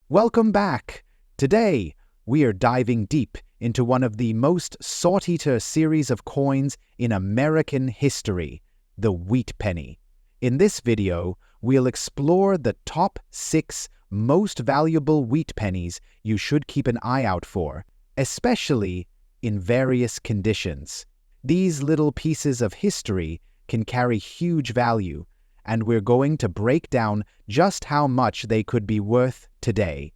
Welcome back! Today, we are diving deep into one of the most sought-after series of coins in American history, the wheat penny. In this video, we'll explore the top 6 most valuable wheat pennies you should keep an eye out for, especially in various conditions. These little pieces of history can carry huge value, and we're going to break down just how much they could be worth today.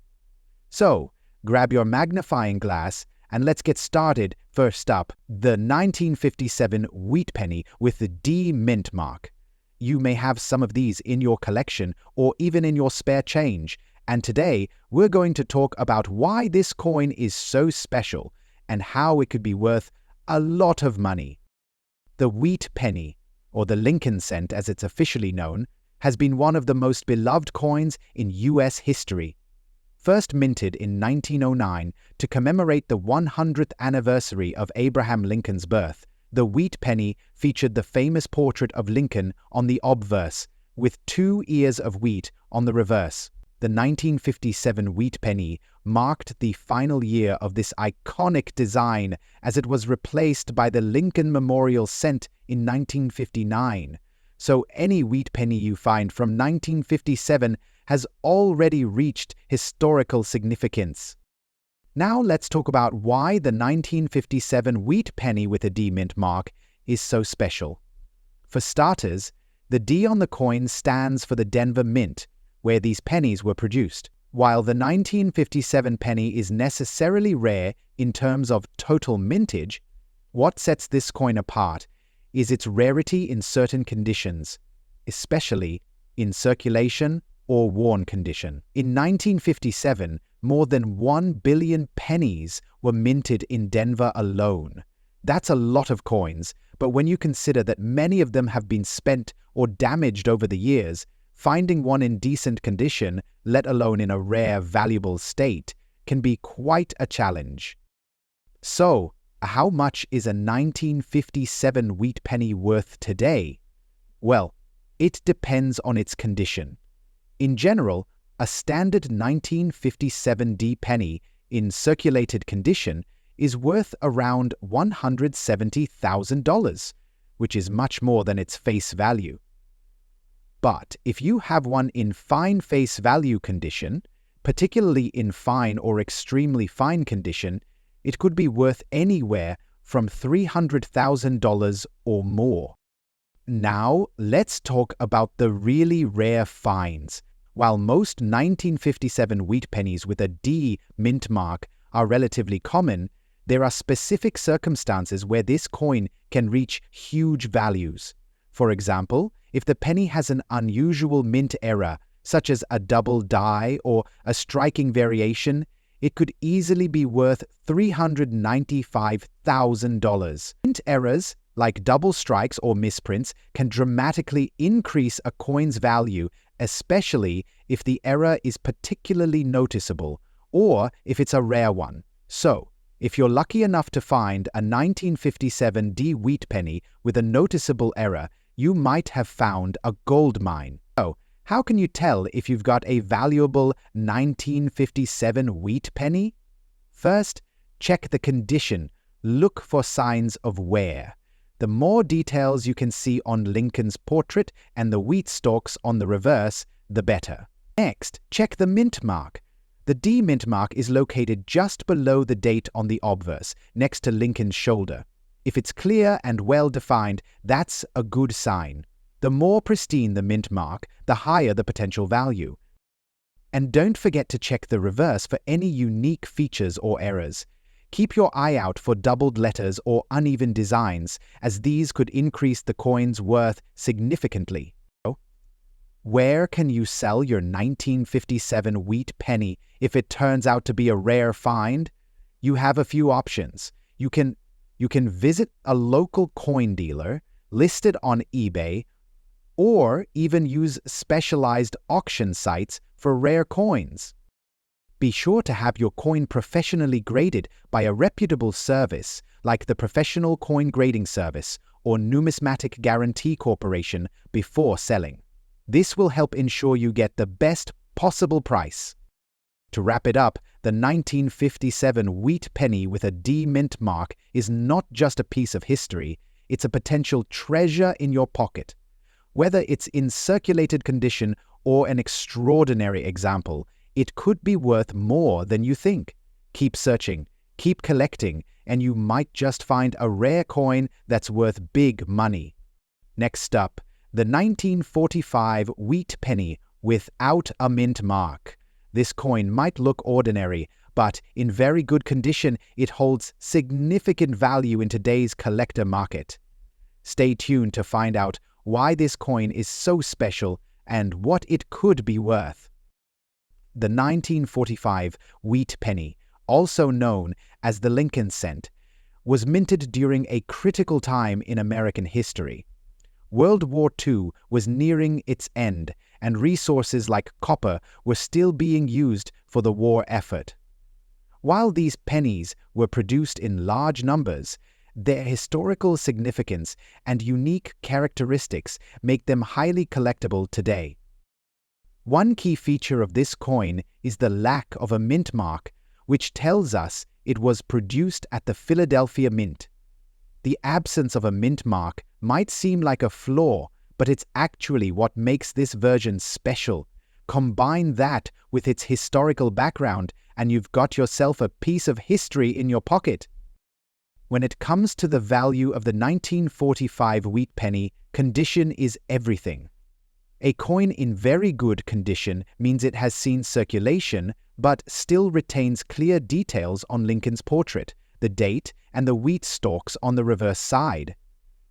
So, grab your magnifying glass and let's get started. First up, the 1957 wheat penny with the D mint mark. You may have some of these in your collection or even in your spare change, and today we're going to talk about why this coin is so special and how it could be worth a lot of money. The wheat penny, or the Lincoln cent as it's officially known, has been one of the most beloved coins in U.S. history. First minted in 1909 to commemorate the 100th anniversary of Abraham Lincoln's birth, the wheat penny featured the famous portrait of Lincoln on the obverse, with 2 ears of wheat on the reverse. The 1957 wheat penny marked the final year of this iconic design as it was replaced by the Lincoln Memorial Cent in 1959. So any wheat penny you find from 1957 has already reached historical significance. Now let's talk about why the 1957 wheat penny with a D mint mark is so special. For starters, the D on the coin stands for the Denver Mint, where these pennies were produced. While the 1957 penny is necessarily rare in terms of total mintage, what sets this coin apart is its rarity in certain conditions, especially in circulation or worn condition. In 1957, more than 1 billion pennies were minted in Denver alone. That's a lot of coins, but when you consider that many of them have been spent or damaged over the years, finding one in decent condition, let alone in a rare, valuable state, can be quite a challenge. So, how much is a 1957 wheat penny worth today? Well, it depends on its condition. In general, a standard 1957 D penny in circulated condition is worth around $170,000, which is much more than its face value. But if you have one in fine face value condition, particularly in fine or extremely fine condition, it could be worth anywhere from $300,000 or more. Now, let's talk about the really rare finds. While most 1957 wheat pennies with a D mint mark are relatively common, there are specific circumstances where this coin can reach huge values. For example, if the penny has an unusual mint error, such as a double die or a striking variation, it could easily be worth $395,000. Mint errors, like double strikes or misprints, can dramatically increase a coin's value, especially if the error is particularly noticeable or if it's a rare one. So, if you're lucky enough to find a 1957 D wheat penny with a noticeable error, you might have found a gold mine. So, how can you tell if you've got a valuable 1957 wheat penny? First, check the condition. Look for signs of wear. The more details you can see on Lincoln's portrait and the wheat stalks on the reverse, the better. Next, check the mint mark. The D mint mark is located just below the date on the obverse, next to Lincoln's shoulder. If it's clear and well-defined, that's a good sign. The more pristine the mint mark, the higher the potential value. And don't forget to check the reverse for any unique features or errors. Keep your eye out for doubled letters or uneven designs, as these could increase the coin's worth significantly. Where can you sell your 1957 wheat penny if it turns out to be a rare find? You have a few options. You can visit a local coin dealer, list it on eBay, or even use specialized auction sites for rare coins. Be sure to have your coin professionally graded by a reputable service like the Professional Coin Grading Service or Numismatic Guarantee Corporation before selling. This will help ensure you get the best possible price. To wrap it up, the 1957 wheat penny with a D mint mark is not just a piece of history, it's a potential treasure in your pocket. Whether it's in circulated condition or an extraordinary example, it could be worth more than you think. Keep searching, keep collecting, and you might just find a rare coin that's worth big money. Next up, the 1945 wheat penny without a mint mark. This coin might look ordinary, but in very good condition, it holds significant value in today's collector market. Stay tuned to find out why this coin is so special and what it could be worth. The 1945 wheat penny, also known as the Lincoln cent, was minted during a critical time in American history. World War II was nearing its end, and resources like copper were still being used for the war effort. While these pennies were produced in large numbers, their historical significance and unique characteristics make them highly collectible today. One key feature of this coin is the lack of a mint mark, which tells us it was produced at the Philadelphia Mint. The absence of a mint mark might seem like a flaw, but it's actually what makes this version special. Combine that with its historical background, and you've got yourself a piece of history in your pocket. When it comes to the value of the 1945 wheat penny, condition is everything. A coin in very good condition means it has seen circulation, but still retains clear details on Lincoln's portrait, the date, and the wheat stalks on the reverse side.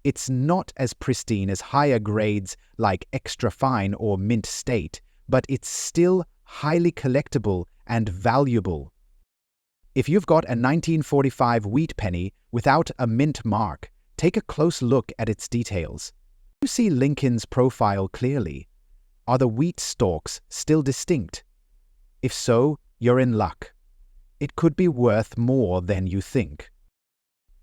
It's not as pristine as higher grades like extra fine or mint state, but it's still highly collectible and valuable. If you've got a 1945 wheat penny without a mint mark, take a close look at its details. Do you see Lincoln's profile clearly? Are the wheat stalks still distinct? If so, you're in luck. It could be worth more than you think.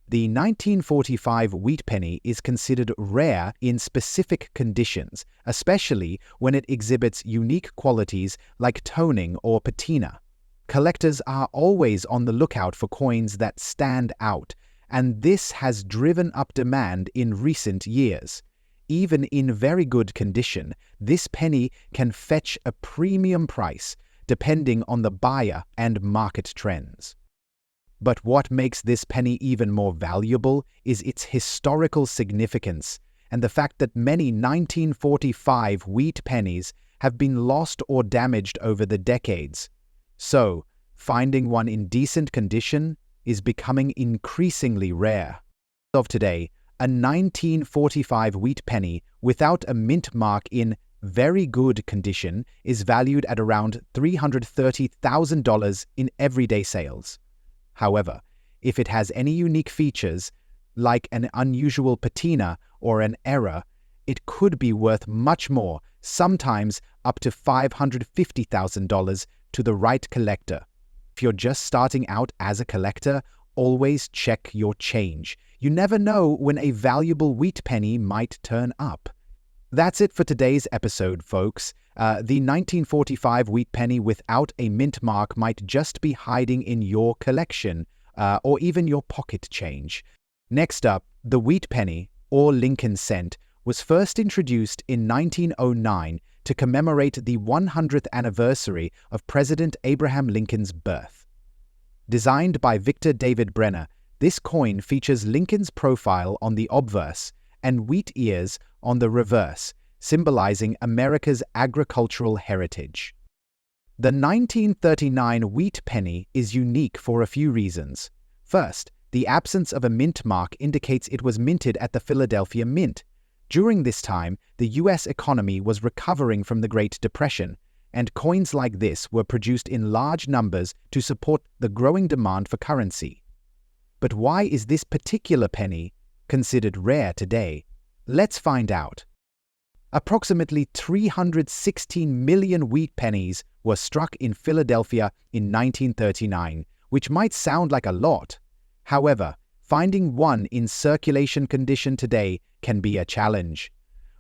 The 1945 wheat penny is considered rare in specific conditions, especially when it exhibits unique qualities like toning or patina. Collectors are always on the lookout for coins that stand out, and this has driven up demand in recent years. Even in very good condition, this penny can fetch a premium price, depending on the buyer and market trends. But what makes this penny even more valuable is its historical significance and the fact that many 1945 wheat pennies have been lost or damaged over the decades. So, finding one in decent condition is becoming increasingly rare. As of today, a 1945 wheat penny without a mint mark in very good condition is valued at around $330,000 in everyday sales. However, if it has any unique features, like an unusual patina or an error, it could be worth much more, sometimes up to $550,000 to the right collector. If you're just starting out as a collector, always check your change. You never know when a valuable wheat penny might turn up. That's it for today's episode, folks. The 1945 wheat penny without a mint mark might just be hiding in your collection, or even your pocket change. Next up, the wheat penny, or Lincoln cent, was first introduced in 1909 to commemorate the 100th anniversary of President Abraham Lincoln's birth. Designed by Victor David Brenner, this coin features Lincoln's profile on the obverse and wheat ears on the reverse, symbolizing America's agricultural heritage. The 1939 wheat penny is unique for a few reasons. First, the absence of a mint mark indicates it was minted at the Philadelphia Mint. During this time, the U.S. economy was recovering from the Great Depression, and coins like this were produced in large numbers to support the growing demand for currency. But why is this particular penny considered rare today? Let's find out. Approximately 316 million wheat pennies were struck in Philadelphia in 1939, which might sound like a lot. However, finding one in circulation condition today can be a challenge.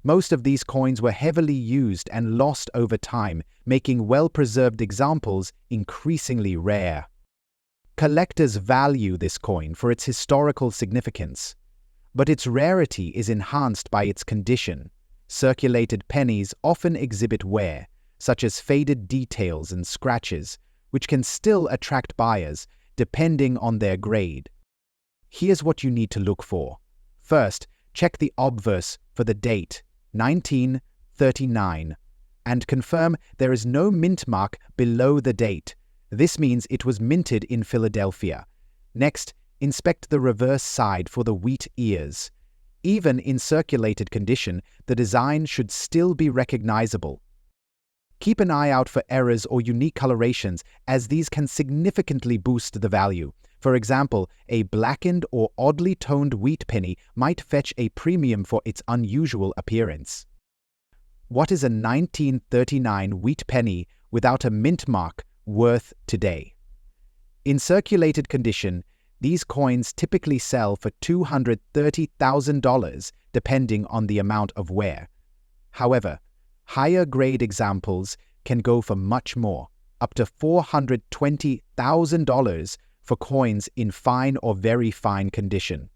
Most of these coins were heavily used and lost over time, making well-preserved examples increasingly rare. Collectors value this coin for its historical significance, but its rarity is enhanced by its condition. Circulated pennies often exhibit wear, such as faded details and scratches, which can still attract buyers, depending on their grade. Here's what you need to look for. First, check the obverse for the date, 1939, and confirm there is no mint mark below the date. This means it was minted in Philadelphia. Next, inspect the reverse side for the wheat ears. Even in circulated condition, the design should still be recognizable. Keep an eye out for errors or unique colorations, as these can significantly boost the value. For example, a blackened or oddly toned wheat penny might fetch a premium for its unusual appearance. What is a 1939 wheat penny without a mint mark worth today? In circulated condition, these coins typically sell for $230,000 depending on the amount of wear. However, higher grade examples can go for much more, up to $420,000 for coins in fine or very fine condition.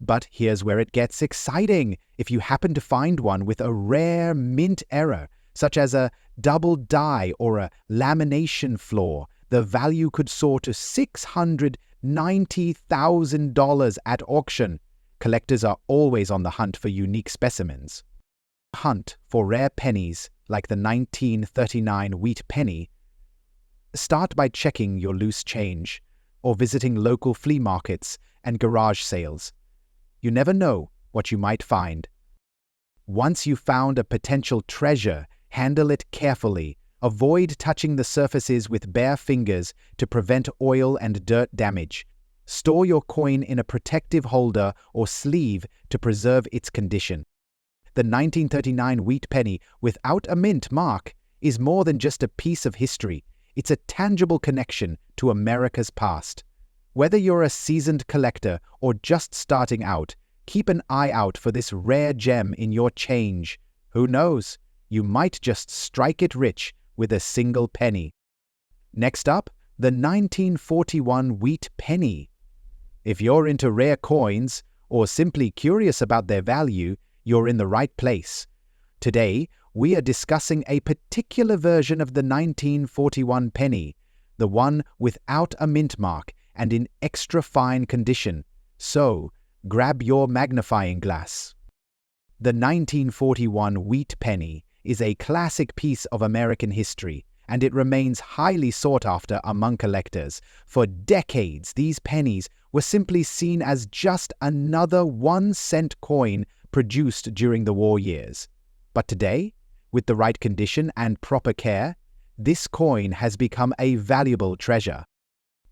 But here's where it gets exciting. If you happen to find one with a rare mint error, such as a double die or a lamination flaw, the value could soar to $690,000 at auction. Collectors are always on the hunt for unique specimens. Hunt for rare pennies like the 1939 wheat penny. Start by checking your loose change or visiting local flea markets and garage sales. You never know what you might find. Once you've found a potential treasure, handle it carefully. Avoid touching the surfaces with bare fingers to prevent oil and dirt damage. Store your coin in a protective holder or sleeve to preserve its condition. The 1939 wheat penny without a mint mark is more than just a piece of history. It's a tangible connection to America's past. Whether you're a seasoned collector or just starting out, keep an eye out for this rare gem in your change. Who knows? You might just strike it rich with a single penny. Next up, the 1941 wheat penny. If you're into rare coins or simply curious about their value, you're in the right place. Today, we are discussing a particular version of the 1941 penny, the one without a mint mark and in extra fine condition. So, grab your magnifying glass. The 1941 wheat penny is a classic piece of American history, and it remains highly sought after among collectors. For decades, these pennies were simply seen as just another 1-cent coin produced during the war years. But today, with the right condition and proper care, this coin has become a valuable treasure.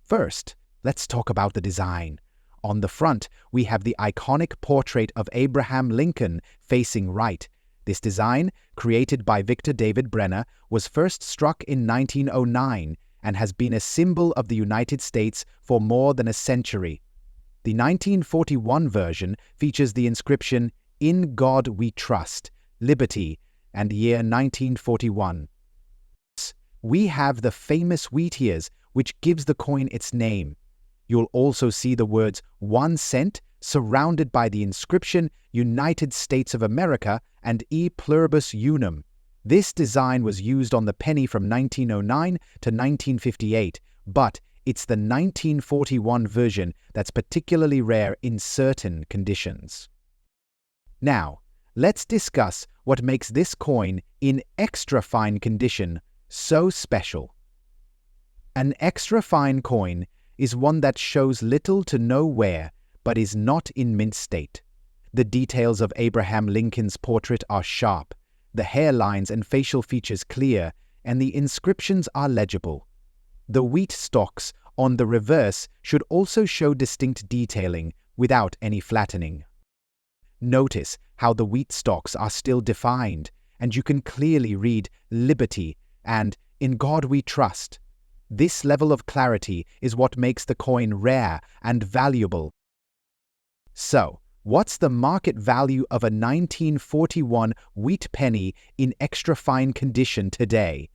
First, let's talk about the design. On the front, we have the iconic portrait of Abraham Lincoln facing right. This design, created by Victor David Brenner, was first struck in 1909 and has been a symbol of the United States for more than a century. The 1941 version features the inscription, "In God We Trust, Liberty," and year 1941. We have the famous wheat ears, which gives the coin its name. You'll also see the words 1 cent surrounded by the inscription United States of America and E Pluribus Unum. This design was used on the penny from 1909 to 1958, but it's the 1941 version that's particularly rare in certain conditions. Now, let's discuss what makes this coin in extra fine condition so special. An extra fine coin is one that shows little to no wear, but is not in mint state. The details of Abraham Lincoln's portrait are sharp, the hairlines and facial features clear, and the inscriptions are legible. The wheat stalks on the reverse should also show distinct detailing without any flattening. Notice how the wheat stalks are still defined, and you can clearly read "Liberty" and "In God We Trust." This level of clarity is what makes the coin rare and valuable. So, What's the market value of a 1941 wheat penny in extra fine condition today?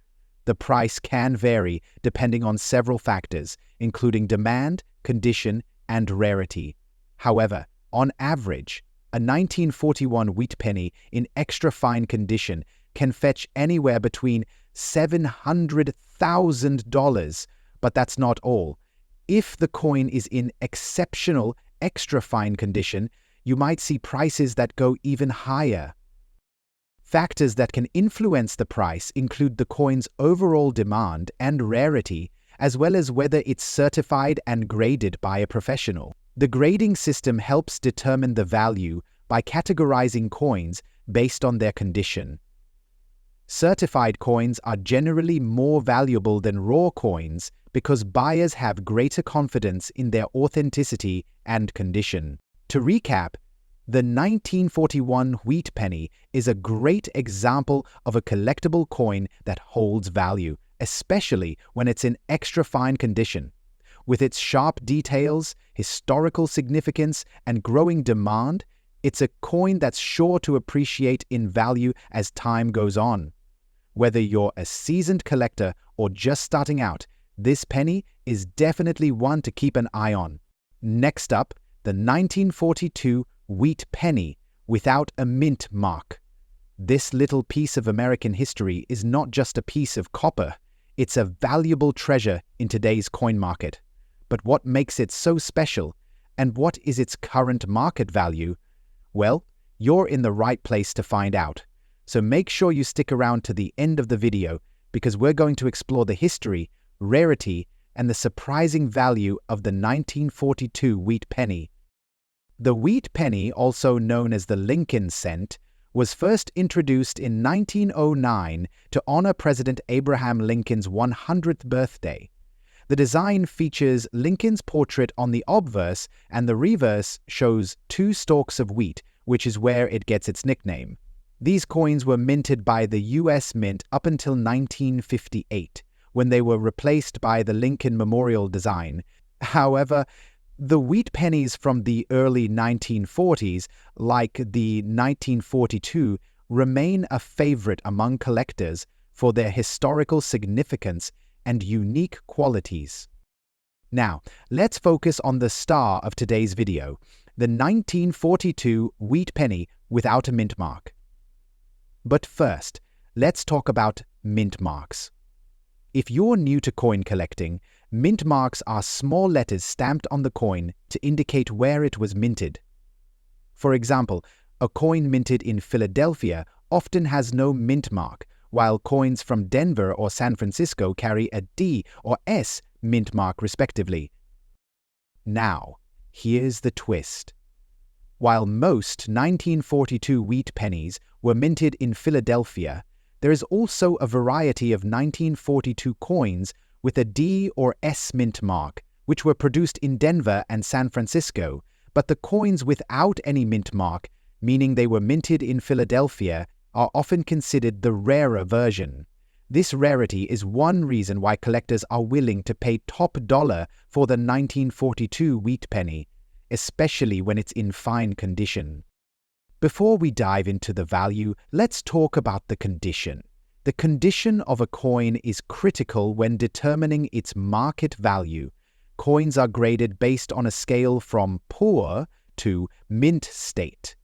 The price can vary depending on several factors, including demand, condition, and rarity. However, on average, a 1941 wheat penny in extra fine condition can fetch anywhere between $700,000, but that's not all. If the coin is in exceptional extra fine condition, you might see prices that go even higher. Factors that can influence the price include the coin's overall demand and rarity, as well as whether it's certified and graded by a professional. The grading system helps determine the value by categorizing coins based on their condition. Certified coins are generally more valuable than raw coins because buyers have greater confidence in their authenticity and condition. To recap, the 1941 wheat penny is a great example of a collectible coin that holds value, especially when it's in extra fine condition. With its sharp details, historical significance, and growing demand, it's a coin that's sure to appreciate in value as time goes on. Whether you're a seasoned collector or just starting out, this penny is definitely one to keep an eye on. Next up, the 1942 wheat penny without a mint mark. This little piece of American history is not just a piece of copper, it's a valuable treasure in today's coin market. But what makes it so special, and what is its current market value? Well, you're in the right place to find out. So make sure you stick around to the end of the video because we're going to explore the history, rarity, and the surprising value of the 1942 wheat penny. The wheat penny, also known as the Lincoln cent, was first introduced in 1909 to honor President Abraham Lincoln's 100th birthday. The design features Lincoln's portrait on the obverse, and the reverse shows 2 stalks of wheat, which is where it gets its nickname. These coins were minted by the U.S. Mint up until 1958, when they were replaced by the Lincoln Memorial design. However, the wheat pennies from the early 1940s, like the 1942, remain a favorite among collectors for their historical significance and unique qualities. Now, let's focus on the star of today's video, the 1942 wheat penny without a mint mark. But first, let's talk about mint marks. If you're new to coin collecting, mint marks are small letters stamped on the coin to indicate where it was minted. For example, a coin minted in Philadelphia often has no mint mark, while coins from Denver or San Francisco carry a D or S mint mark respectively. Now, here's the twist. While most 1942 wheat pennies were minted in Philadelphia, there is also a variety of 1942 coins with a D or S mint mark, which were produced in Denver and San Francisco, but the coins without any mint mark, meaning they were minted in Philadelphia, are often considered the rarer version. This rarity is one reason why collectors are willing to pay top dollar for the 1942 wheat penny, especially when it's in fine condition. Before we dive into the value, let's talk about the condition. The condition of a coin is critical when determining its market value. Coins are graded based on a scale from poor to mint state.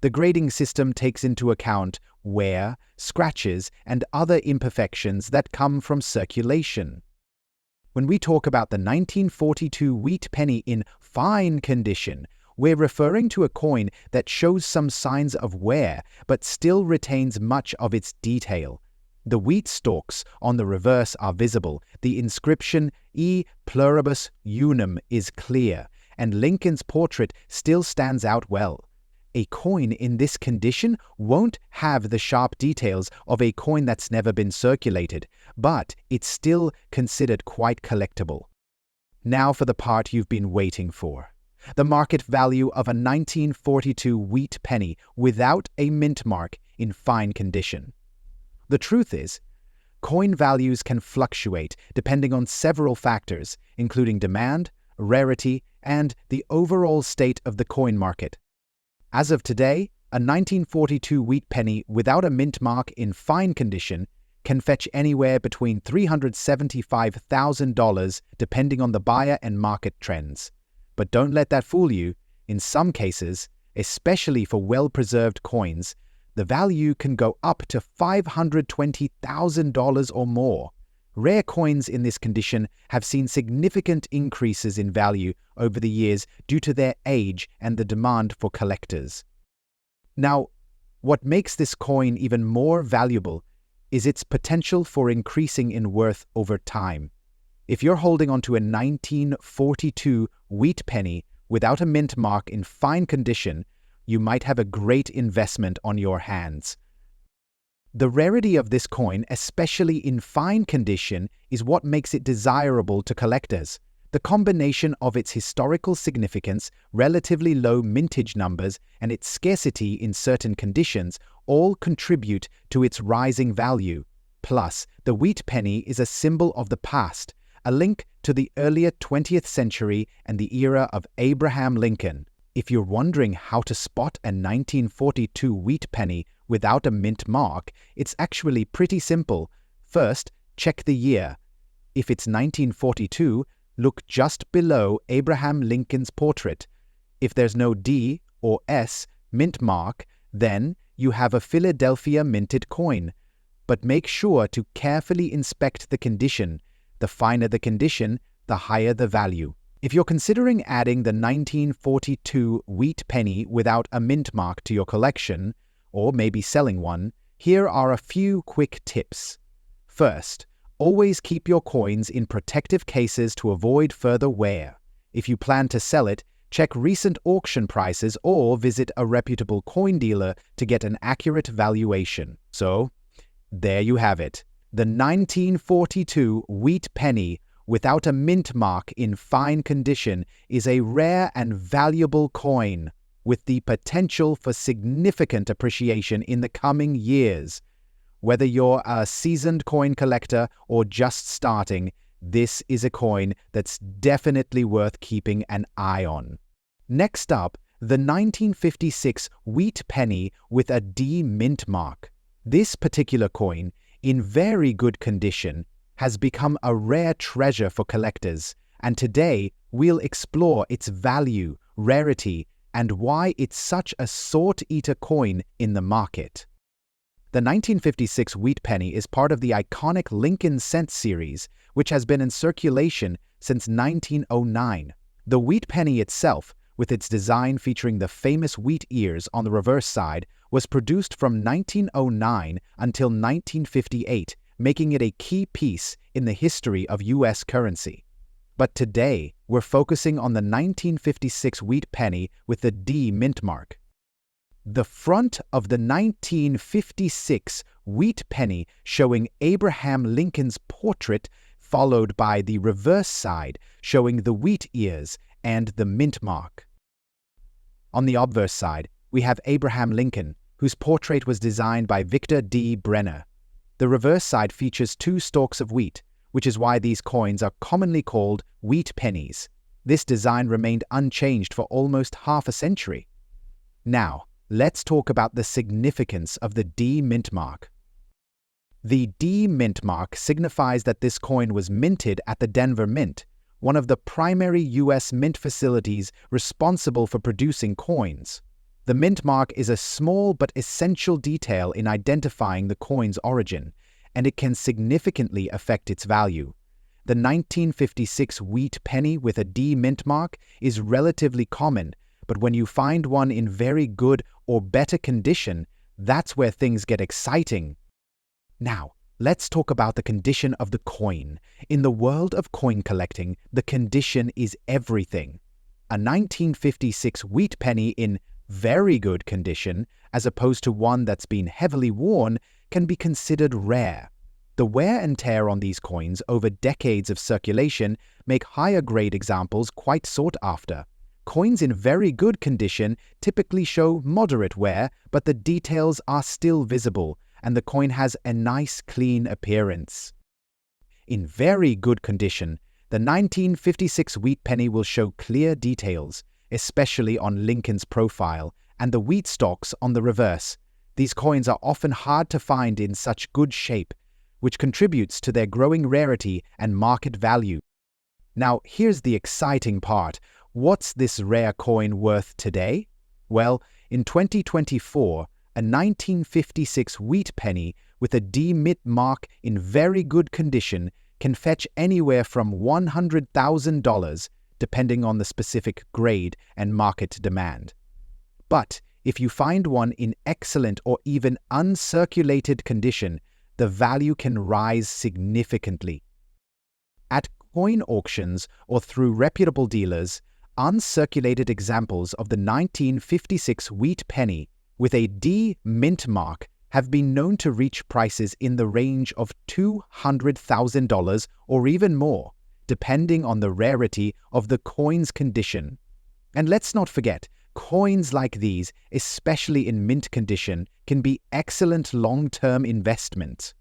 The grading system takes into account wear, scratches, and other imperfections that come from circulation. When we talk about the 1942 wheat penny in fine condition, we're referring to a coin that shows some signs of wear but still retains much of its detail. The wheat stalks on the reverse are visible, the inscription E pluribus unum is clear, and Lincoln's portrait still stands out well. A coin in this condition won't have the sharp details of a coin that's never been circulated, but it's still considered quite collectible. Now for the part you've been waiting for. The market value of a 1942 wheat penny without a mint mark in fine condition. The truth is, coin values can fluctuate depending on several factors, including demand, rarity, and the overall state of the coin market. As of today, a 1942 wheat penny without a mint mark in fine condition can fetch anywhere between $375,000 depending on the buyer and market trends. But don't let that fool you. In some cases, especially for well-preserved coins, the value can go up to $520,000 or more. Rare coins in this condition have seen significant increases in value over the years due to their age and the demand for collectors. Now, what makes this coin even more valuable is its potential for increasing in worth over time. If you're holding onto a 1942 wheat penny without a mint mark in fine condition, you might have a great investment on your hands. The rarity of this coin, especially in fine condition, is what makes it desirable to collectors. The combination of its historical significance, relatively low mintage numbers, and its scarcity in certain conditions all contribute to its rising value. Plus, the wheat penny is a symbol of the past, a link to the earlier 20th century and the era of Abraham Lincoln. If you're wondering how to spot a 1942 wheat penny without a mint mark, it's actually pretty simple. First, check the year. If it's 1942, look just below Abraham Lincoln's portrait. If there's no D or S mint mark, then you have a Philadelphia minted coin. But make sure to carefully inspect the condition. The finer the condition, the higher the value. If you're considering adding the 1942 wheat penny without a mint mark to your collection, or maybe selling one, here are a few quick tips. First, always keep your coins in protective cases to avoid further wear. If you plan to sell it, check recent auction prices or visit a reputable coin dealer to get an accurate valuation. So, there you have it. The 1942 wheat penny without a mint mark in fine condition is a rare and valuable coin with the potential for significant appreciation in the coming years. Whether you're a seasoned coin collector or just starting, this is a coin that's definitely worth keeping an eye on. Next up, the 1956 wheat penny with a D mint mark. This particular coin, in very good condition, has become a rare treasure for collectors, and today we'll explore its value, rarity, and why it's such a sought-after coin in the market. The 1956 wheat penny is part of the iconic Lincoln cent series, which has been in circulation since 1909. The wheat penny itself, with its design featuring the famous wheat ears on the reverse side, was produced from 1909 until 1958, making it a key piece in the history of U.S. currency. But today, we're focusing on the 1956 wheat penny with the D mint mark. The front of the 1956 wheat penny showing Abraham Lincoln's portrait, followed by the reverse side showing the wheat ears and the mint mark. On the obverse side, we have Abraham Lincoln, whose portrait was designed by Victor D. Brenner. The reverse side features 2 stalks of wheat, which is why these coins are commonly called wheat pennies. This design remained unchanged for almost half a century. Now, let's talk about the significance of the D mint mark. The D mint mark signifies that this coin was minted at the Denver Mint, one of the primary U.S. mint facilities responsible for producing coins. The mint mark is a small but essential detail in identifying the coin's origin, and it can significantly affect its value. The 1956 wheat penny with a D mint mark is relatively common, but when you find one in very good or better condition, that's where things get exciting. Now, let's talk about the condition of the coin. In the world of coin collecting, the condition is everything. A 1956 wheat penny in very good condition, as opposed to one that's been heavily worn, can be considered rare. The wear and tear on these coins over decades of circulation make higher-grade examples quite sought after. Coins in very good condition typically show moderate wear, but the details are still visible, and the coin has a nice, clean appearance. In very good condition, the 1956 wheat penny will show clear details, especially on Lincoln's profile, and the wheat stalks on the reverse. These coins are often hard to find in such good shape, which contributes to their growing rarity and market value. Now, here's the exciting part. What's this rare coin worth today? Well, in 2024, a 1956 wheat penny with a D-Mint mark in very good condition can fetch anywhere from $100,000, depending on the specific grade and market demand. But if you find one in excellent or even uncirculated condition, the value can rise significantly. At coin auctions or through reputable dealers, uncirculated examples of the 1956 wheat penny with a D-Mint mark have been known to reach prices in the range of $200,000 or even more, depending on the rarity of the coin's condition. And let's not forget, coins like these, especially in mint condition, can be excellent long-term investments.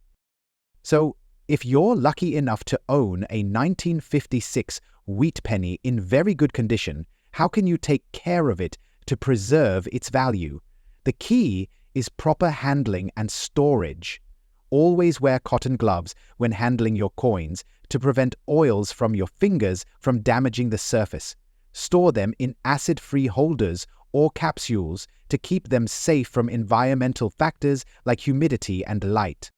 So, if you're lucky enough to own a 1956 wheat penny in very good condition, how can you take care of it to preserve its value? The key is proper handling and storage. Always wear cotton gloves when handling your coins to prevent oils from your fingers from damaging the surface. Store them in acid-free holders or capsules to keep them safe from environmental factors like humidity and light.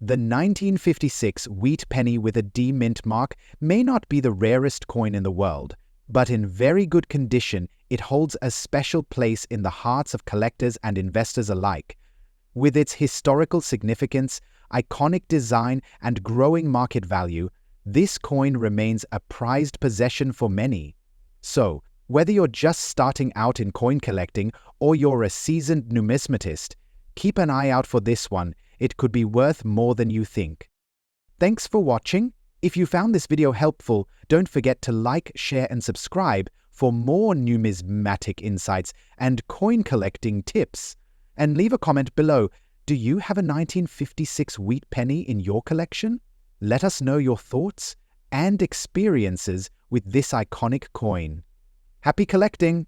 The 1956 wheat penny with a D-Mint mark may not be the rarest coin in the world, but in very good condition, it holds a special place in the hearts of collectors and investors alike. With its historical significance, iconic design, and growing market value, this coin remains a prized possession for many. So, whether you're just starting out in coin collecting or you're a seasoned numismatist, keep an eye out for this one. It could be worth more than you think. Thanks for watching. If you found this video helpful, don't forget to like, share, and subscribe for more numismatic insights and coin collecting tips. And leave a comment below. Do you have a 1956 wheat penny in your collection? Let us know your thoughts and experiences with this iconic coin. Happy collecting!